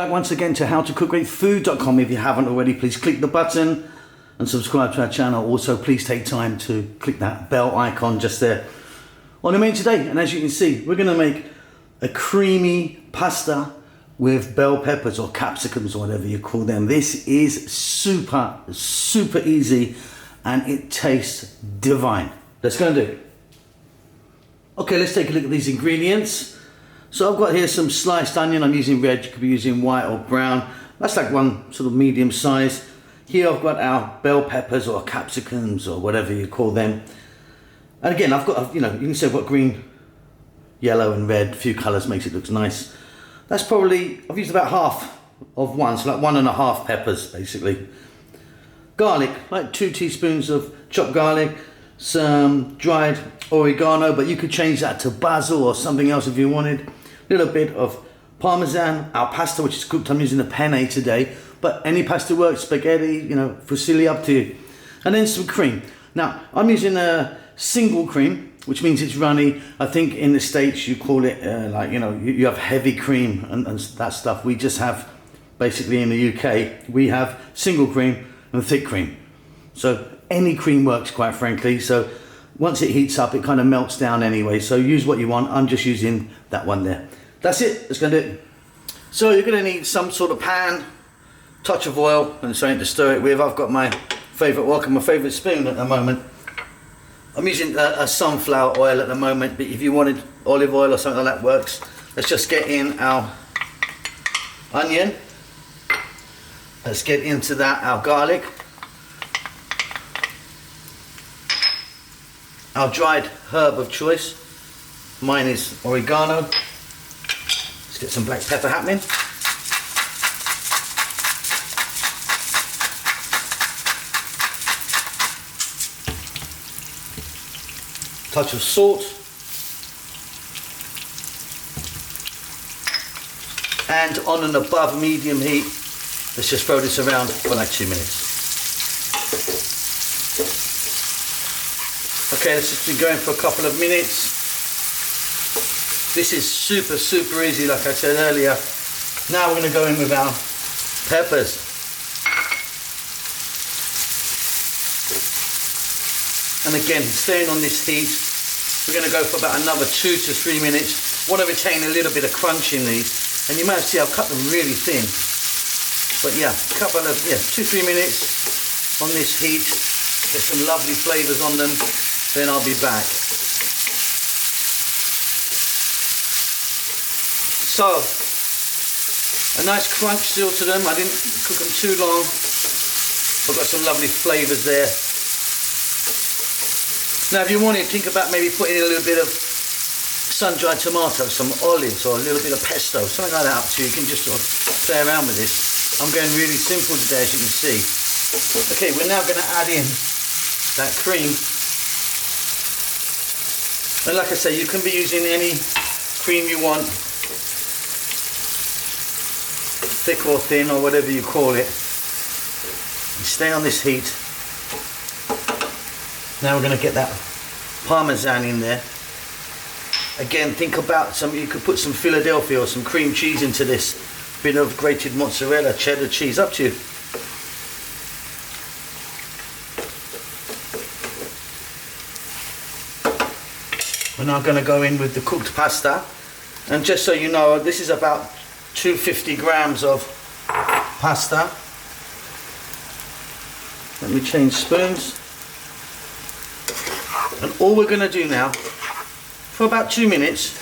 back once again to howtocookgreatfood.com. If you haven't already, please click the button and subscribe to our channel. Also, please take time to click that bell icon just there. On the menu today, and as you can see, we're going to make a creamy pasta with bell peppers or capsicums or whatever you call them. This is super easy and it tastes divine. Let's go and do it. Okay, let's take a look at these ingredients. So I've got here some sliced onion. I'm using red, you could be using white or brown. That's like one sort of medium size. Here I've got our bell peppers or capsicums or whatever you call them. And again, I've got, you can say I've got green, yellow and red, a few colours makes it look nice. That's probably, I've used about half of one, so like 1.5 peppers basically. Garlic, like 2 teaspoons of chopped garlic, some dried oregano, but you could change that to basil or something else if you wanted. A little bit of parmesan, our pasta which is cooked, I'm using a penne today, but any pasta works, spaghetti, fusilli, up to you. And then some cream. Now, I'm using a single cream, which means it's runny. I think in the States you call it you have heavy cream and that stuff. We just have, basically in the UK, we have single cream and thick cream. So any cream works, quite frankly. So once it heats up, it kind of melts down anyway. So use what you want. I'm just using that one there. That's it. Let's go do it. So you're going to need some sort of pan, touch of oil, and something to stir it with. I've got my favourite wok and my favourite spoon at the moment. I'm using a sunflower oil at the moment, but if you wanted olive oil or something like that works. Let's just get in our onion. Let's get into that our garlic. Our dried herb of choice. Mine is oregano. Let's get some black pepper happening. Touch of salt. And on and above medium heat, let's just throw this around for like 2 minutes. Okay, let's just be going for a couple of minutes. This is super easy, like I said earlier. Now we're going to go in with our peppers. And again, staying on this heat, we're going to go for about another 2 to 3 minutes. Want to retain a little bit of crunch in these. And you might see I've cut them really thin. But yeah, 2-3 minutes on this heat. Get some lovely flavours on them. Then I'll be back. So, a nice crunch still to them. I didn't cook them too long. I've got some lovely flavours there. Now if you want to think about maybe putting in a little bit of sun-dried tomato, some olives or a little bit of pesto, something like that up to you. You can just sort of play around with this. I'm going really simple today, as you can see. Okay, we're now going to add in that cream. And like I say, you can be using any cream you want, thick or thin or whatever you call it. And stay on this heat. Now we're going to get that parmesan in there. Again, think about you could put some Philadelphia or some cream cheese into this. Bit of grated mozzarella, cheddar cheese, up to you. We're now going to go in with the cooked pasta. And just so you know, this is about 250 grams of pasta. Let me change spoons. And all we're going to do now, for about 2 minutes,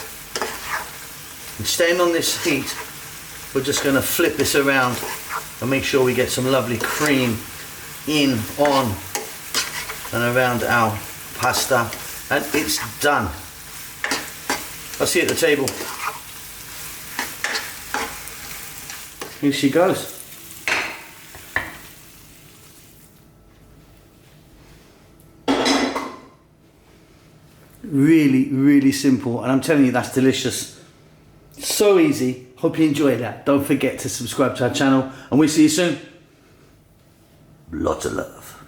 and staying on this heat, we're just going to flip this around and make sure we get some lovely cream in, on, and around our pasta. And it's done. I'll see you at the table. Here she goes. Really simple, and I'm telling you, that's delicious. So easy. Hope you enjoy that. Don't forget to subscribe to our channel, and we'll see you soon. Lots of love.